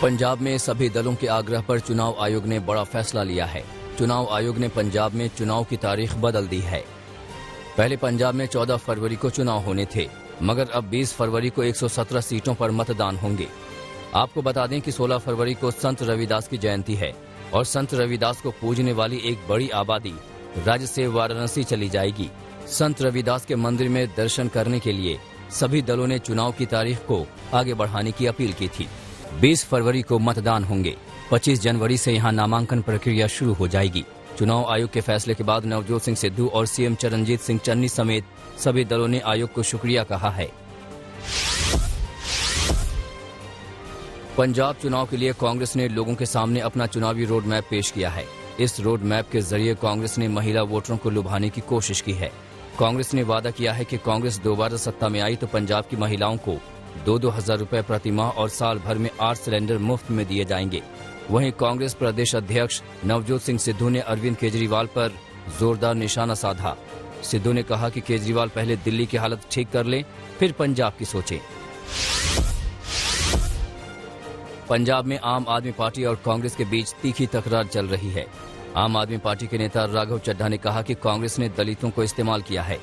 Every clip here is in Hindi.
पंजाब में सभी दलों के आग्रह पर चुनाव आयोग ने बड़ा फैसला लिया है। चुनाव आयोग ने पंजाब में चुनाव की तारीख बदल दी है। पहले पंजाब में 14 फरवरी को चुनाव होने थे, मगर अब 20 फरवरी को 117 सीटों पर मतदान होंगे। आपको बता दें कि 16 फरवरी को संत रविदास की जयंती है और संत रविदास को पूजने वाली एक बड़ी आबादी राज्य से वाराणसी चली जाएगी। संत रविदास के मंदिर में दर्शन करने के लिए सभी दलों ने चुनाव की तारीख को आगे बढ़ाने की अपील की थी। 20 फरवरी को मतदान होंगे। 25 जनवरी से यहां नामांकन प्रक्रिया शुरू हो जाएगी। चुनाव आयोग के फैसले के बाद नवजोत सिंह सिद्धू और सीएम चरणजीत सिंह चन्नी समेत सभी दलों ने आयोग को शुक्रिया कहा है। पंजाब चुनाव के लिए कांग्रेस ने लोगों के सामने अपना चुनावी रोड मैप पेश किया है। इस रोड मैप के जरिए कांग्रेस ने महिला वोटरों को लुभाने की कोशिश की है। कांग्रेस ने वादा किया है कि कांग्रेस दोबारा सत्ता में आई तो पंजाब की महिलाओं को 2-2 हजार रुपए प्रति माह और साल भर में 8 सिलेंडर मुफ्त में दिए जाएंगे। वहीं कांग्रेस प्रदेश अध्यक्ष नवजोत सिंह सिद्धू ने अरविंद केजरीवाल पर जोरदार निशाना साधा। सिद्धू ने कहा कि केजरीवाल पहले दिल्ली की हालत ठीक कर ले, फिर पंजाब की सोचें। पंजाब में आम आदमी पार्टी और कांग्रेस के बीच तीखी तकरार चल रही है। आम आदमी पार्टी के नेता राघव चड्ढा ने कहा कि कांग्रेस ने दलितों को इस्तेमाल किया है।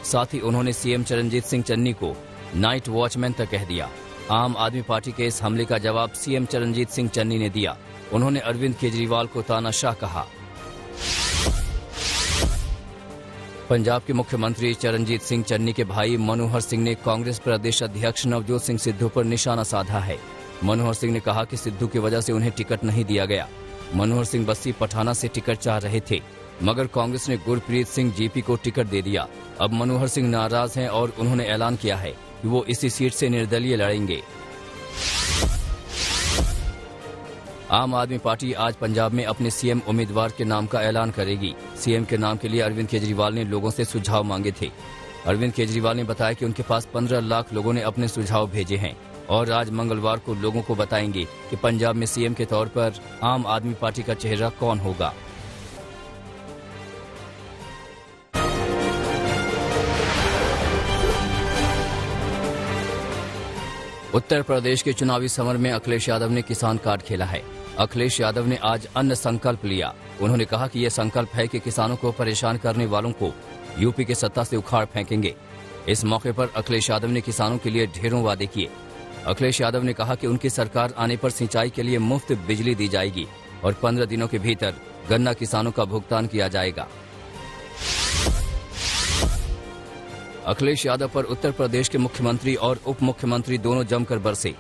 साथ ही उन्होंने सीएम चरणजीत सिंह चन्नी को नाइट वॉचमैन तक कह दिया। आम आदमी पार्टी के इस हमले का जवाब सीएम चरणजीत सिंह चन्नी ने दिया। उन्होंने अरविंद केजरीवाल को तानाशाह कहा। पंजाब के मुख्यमंत्री चरणजीत सिंह चन्नी के भाई मनोहर सिंह ने कांग्रेस प्रदेश अध्यक्ष नवजोत सिंह सिद्धू पर निशाना साधा है। मनोहर सिंह ने कहा कि सिद्धू की वजह से उन्हें टिकट नहीं दिया गया। मनोहर सिंह बस्सी पठाना से टिकट चाह रहे थे, मगर कांग्रेस ने गुरप्रीत सिंह जीपी को टिकट दे दिया। अब मनोहर सिंह नाराज हैं और उन्होंने ऐलान किया है कि वो इसी सीट से निर्दलीय लड़ेंगे। आम आदमी पार्टी आज पंजाब में अपने सीएम उम्मीदवार के नाम का ऐलान करेगी। सीएम के नाम के लिए अरविंद केजरीवाल ने लोगों से सुझाव मांगे थे। अरविंद केजरीवाल ने बताया कि उनके पास 15 लाख लोगों ने अपने सुझाव भेजे हैं और आज मंगलवार को लोगों को बताएंगे कि पंजाब में सीएम के तौर पर आम आदमी पार्टी का चेहरा कौन होगा। उत्तर प्रदेश के चुनावी समर में अखिलेश यादव ने किसान कार्ड खेला है। अखिलेश यादव ने आज अन्न संकल्प लिया। उन्होंने कहा कि यह संकल्प है कि किसानों को परेशान करने वालों को यूपी के सत्ता से उखाड़ फेंकेंगे। इस मौके पर अखिलेश यादव ने किसानों के लिए ढेरों वादे किए। अखिलेश यादव ने कहा कि उनकी सरकार आने पर सिंचाई के लिए मुफ्त बिजली दी जाएगी और 15 दिनों के भीतर गन्ना किसानों का भुगतान किया जाएगा। अखिलेश यादव पर उत्तर प्रदेश के मुख्यमंत्री और उप मुख्यमंत्री दोनों जमकर बरसे।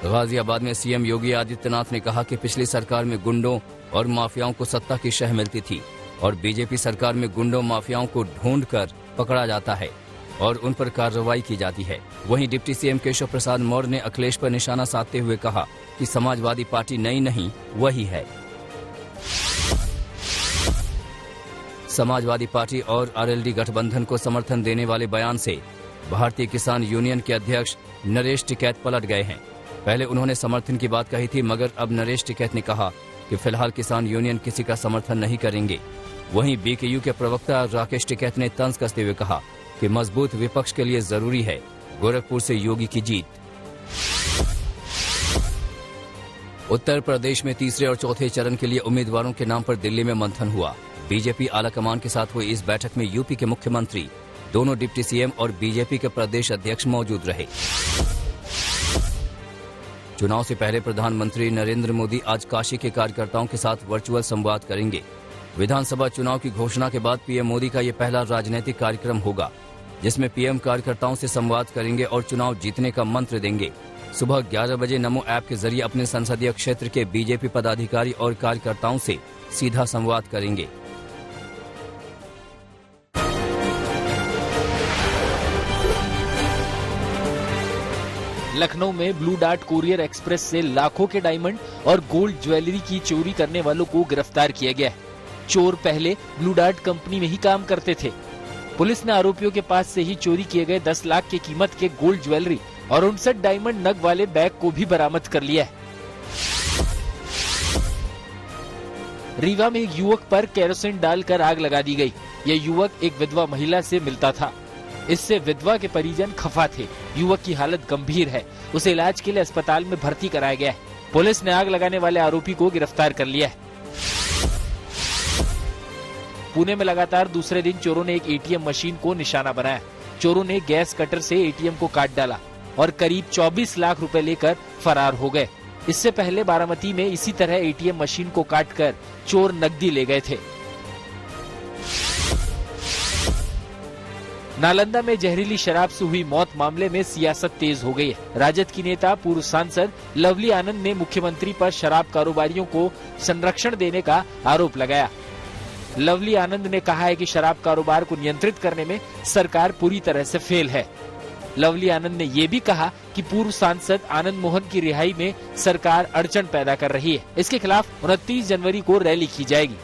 गाजियाबाद में सीएम योगी आदित्यनाथ ने कहा कि पिछली सरकार में गुंडों और माफियाओं को सत्ता की शह मिलती थी और बीजेपी सरकार में गुंडों माफियाओं को ढूंढकर पकड़ा जाता है और उन पर कार्रवाई की जाती है। वहीं डिप्टी सीएम केशव प्रसाद मौर्य ने अखिलेश पर निशाना साधते हुए कहा कि समाजवादी पार्टी नई नहीं वही है। समाजवादी पार्टी और आरएलडी गठबंधन को समर्थन देने वाले बयान से भारतीय किसान यूनियन के अध्यक्ष नरेश टिकैत पलट गए हैं। पहले उन्होंने समर्थन की बात कही थी, मगर अब नरेश टिकैत ने कहा कि फिलहाल किसान यूनियन किसी का समर्थन नहीं करेंगे। वहीं बीकेयू के प्रवक्ता राकेश टिकैत ने तंज कसते हुए कहा कि मजबूत विपक्ष के लिए जरूरी है गोरखपुर से योगी की जीत। उत्तर प्रदेश में तीसरे और चौथे चरण के लिए उम्मीदवारों के नाम पर दिल्ली में मंथन हुआ। बीजेपी आलाकमान के साथ हुई इस बैठक में यूपी के मुख्यमंत्री, दोनों डिप्टी सीएम और बीजेपी के प्रदेश अध्यक्ष मौजूद रहे। चुनाव से पहले प्रधानमंत्री नरेंद्र मोदी आज काशी के कार्यकर्ताओं के साथ वर्चुअल संवाद करेंगे। विधानसभा चुनाव की घोषणा के बाद पीएम मोदी का ये पहला राजनीतिक कार्यक्रम होगा, जिसमें पीएम कार्यकर्ताओं से संवाद करेंगे और चुनाव जीतने का मंत्र देंगे। सुबह 11 बजे नमो ऐप के जरिए अपने संसदीय क्षेत्र के बीजेपी पदाधिकारी और कार्यकर्ताओं से सीधा संवाद करेंगे। लखनऊ में ब्लू डार्ट कोरियर एक्सप्रेस से लाखों के डायमंड और गोल्ड ज्वेलरी की चोरी करने वालों को गिरफ्तार किया गया है। चोर पहले ब्लू डार्ट कंपनी में ही काम करते थे। पुलिस ने आरोपियों के पास से ही चोरी किए गए 10 लाख की कीमत के गोल्ड ज्वेलरी और 59 डायमंड नग वाले बैग को भी बरामद कर लिया है। रीवा में एक युवक पर केरोसिन डालकर आग लगा दी गई। यह युवक एक विधवा महिला से मिलता था। इससे विधवा के परिजन खफा थे। युवक की हालत गंभीर है, उसे इलाज के लिए अस्पताल में भर्ती कराया गया है। पुलिस ने आग लगाने वाले आरोपी को गिरफ्तार कर लिया है। पुणे में लगातार दूसरे दिन चोरों ने एक एटीएम मशीन को निशाना बनाया। चोरों ने गैस कटर से एटीएम को काट डाला और करीब 24 लाख रुपए लेकर फरार हो गए। इससे पहले बारामती में इसी तरह एटीएम मशीन को काटकर चोर नकदी ले गए थे। नालंदा में जहरीली शराब से हुई मौत मामले में सियासत तेज हो गई है। राजद की नेता पूर्व सांसद लवली आनंद ने मुख्यमंत्री पर शराब कारोबारियों को संरक्षण देने का आरोप लगाया। लवली आनंद ने कहा है कि शराब कारोबार को नियंत्रित करने में सरकार पूरी तरह से फेल है। लवली आनंद ने ये भी कहा कि पूर्व सांसद आनंद मोहन की रिहाई में सरकार अड़चन पैदा कर रही है। इसके खिलाफ 29 जनवरी को रैली की जाएगी।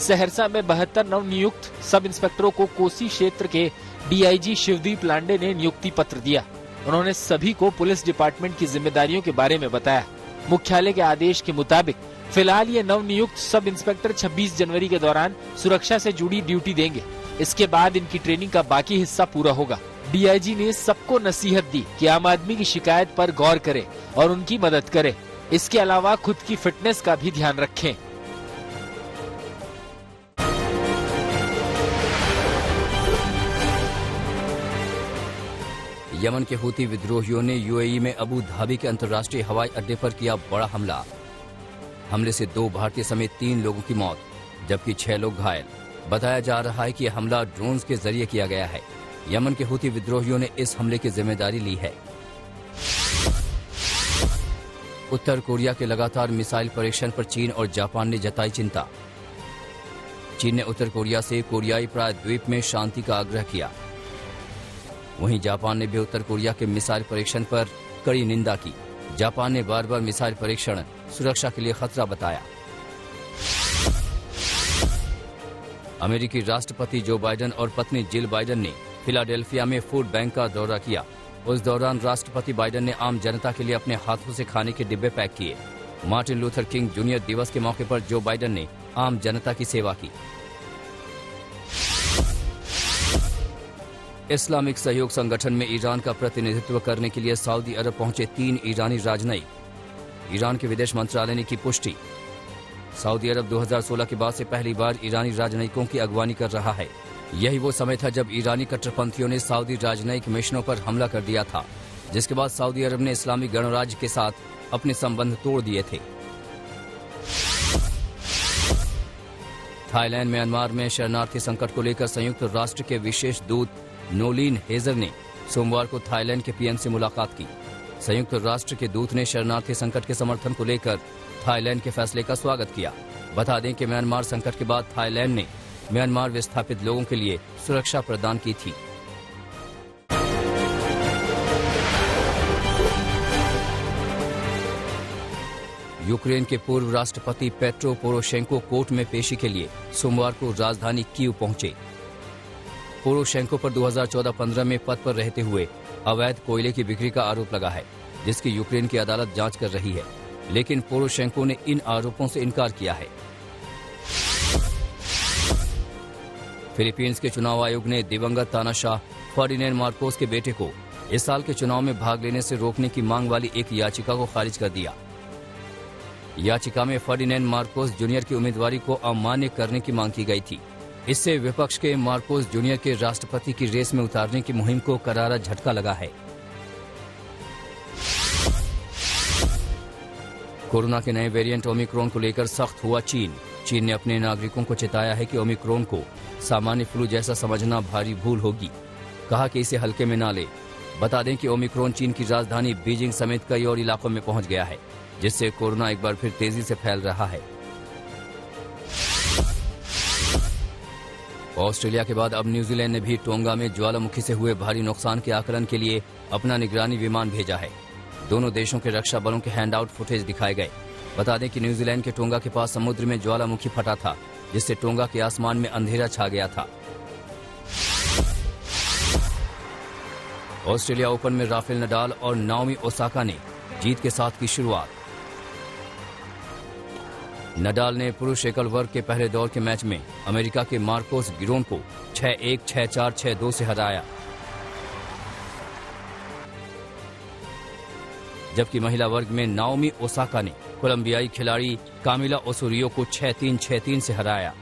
सहरसा में 72 नवनियुक्त सब इंस्पेक्टरों को कोसी क्षेत्र के डीआईजी शिवदीप लांडे ने नियुक्ति पत्र दिया। उन्होंने सभी को पुलिस डिपार्टमेंट की जिम्मेदारियों के बारे में बताया। मुख्यालय के आदेश के मुताबिक फिलहाल ये नवनियुक्त सब इंस्पेक्टर 26 जनवरी के दौरान सुरक्षा से जुड़ी ड्यूटी देंगे। इसके बाद इनकी ट्रेनिंग का बाकी हिस्सा पूरा होगा। डीआईजी ने सबको नसीहत दी कि आम आदमी की शिकायत पर गौर करें और उनकी मदद करें। इसके अलावा खुद की फिटनेस का भी ध्यान रखें। यमन के हूती विद्रोहियों ने यूएई में अबू धाबी के अंतर्राष्ट्रीय हवाई अड्डे पर किया बड़ा हमला। हमले से 2 भारतीय समेत 3 लोगों की मौत, जबकि 6 लोग घायल। बताया जा रहा है कि यह हमला ड्रोन्स के जरिए किया गया है। यमन के हूती विद्रोहियों ने इस हमले की जिम्मेदारी ली है। उत्तर कोरिया के लगातार मिसाइल परीक्षण पर चीन और जापान ने जताई चिंता। चीन ने उत्तर कोरिया से कोरियाई प्रायद्वीप में शांति का आग्रह किया। वहीं जापान ने भी उत्तर कोरिया के मिसाइल परीक्षण पर कड़ी निंदा की। जापान ने बार बार मिसाइल परीक्षण सुरक्षा के लिए खतरा बताया। अमेरिकी राष्ट्रपति जो बाइडेन और पत्नी जिल बाइडेन ने फिलाडेल्फिया में फूड बैंक का दौरा किया। उस दौरान राष्ट्रपति बाइडेन ने आम जनता के लिए अपने हाथों से खाने के डिब्बे पैक किए। मार्टिन लूथर किंग जूनियर दिवस के मौके पर जो बाइडेन ने आम जनता की सेवा की। इस्लामिक सहयोग संगठन में ईरान का प्रतिनिधित्व करने के लिए सऊदी अरब पहुंचे 3 ईरानी राजनयिक। ईरान के विदेश मंत्रालय ने की पुष्टि। सऊदी अरब 2016 के बाद से पहली बार ईरानी राजनयिकों की अगवानी कर रहा है। यही वो समय था जब ईरानी कट्टरपंथियों ने सऊदी राजनयिक मिशनों पर हमला कर दिया था, जिसके बाद सऊदी अरब ने इस्लामी गणराज्य के साथ अपने संबंध तोड़ दिए थे। थाईलैंड म्यांमार में शरणार्थी संकट को लेकर संयुक्त राष्ट्र के विशेष दूत नोलिन हेजर ने सोमवार को थाईलैंड के पीएम से मुलाकात की। संयुक्त राष्ट्र के दूत ने शरणार्थी संकट के समर्थन को लेकर थाईलैंड के फैसले का स्वागत किया। बता दें कि म्यांमार संकट के बाद थाईलैंड ने म्यांमार विस्थापित लोगों के लिए सुरक्षा प्रदान की थी। यूक्रेन के पूर्व राष्ट्रपति पेट्रो पोरोशेंको कोर्ट में पेशी के लिए सोमवार को राजधानी कीव पहुंचे। पोरोशेंको पर 2014-15 में पद पर रहते हुए अवैध कोयले की बिक्री का आरोप लगा है, जिसकी यूक्रेन की अदालत जांच कर रही है, लेकिन पोरोशेंको ने इन आरोपों से इनकार किया है। फिलीपींस के चुनाव आयोग ने दिवंगत तानाशाह फर्डिनेंड मार्कोस के बेटे को इस साल के चुनाव में भाग लेने से रोकने की मांग वाली एक याचिका को खारिज कर दिया। याचिका में फर्डिनेंड मार्कोस जूनियर की उम्मीदवारी को अमान्य करने की मांग की गई थी। इससे विपक्ष के मार्कोस जूनियर के राष्ट्रपति की रेस में उतारने की मुहिम को करारा झटका लगा है। कोरोना के नए वेरिएंट ओमिक्रॉन को लेकर सख्त हुआ चीन। चीन ने अपने नागरिकों को चेताया है कि ओमिक्रॉन को सामान्य फ्लू जैसा समझना भारी भूल होगी। कहा कि इसे हल्के में ना ले। बता दें कि ओमिक्रॉन चीन की राजधानी बीजिंग समेत कई और इलाकों में पहुंच गया है, जिससे कोरोना एक बार फिर तेजी से फैल रहा है। ऑस्ट्रेलिया के बाद अब न्यूजीलैंड ने भी टोंगा में ज्वालामुखी से हुए भारी नुकसान के आकलन के लिए अपना निगरानी विमान भेजा है। दोनों देशों के रक्षा बलों के हैंडआउट फुटेज दिखाए गए। बता दें कि न्यूजीलैंड के टोंगा के पास समुद्र में ज्वालामुखी फटा था, जिससे टोंगा के आसमान में अंधेरा छा गया था। ऑस्ट्रेलिया ओपन में राफेल नडाल और नाओमी ओसाका ने जीत के साथ की शुरुआत। नडाल ने पुरुष एकल वर्ग के पहले दौर के मैच में अमेरिका के मार्कोस गिरोन को 6-1, 6-4, 6-2 से हराया। जबकि महिला वर्ग में नाओमी ओसाका ने कोलंबियाई खिलाड़ी कामिला ओसुरियो को 6-3, 6-3 से हराया।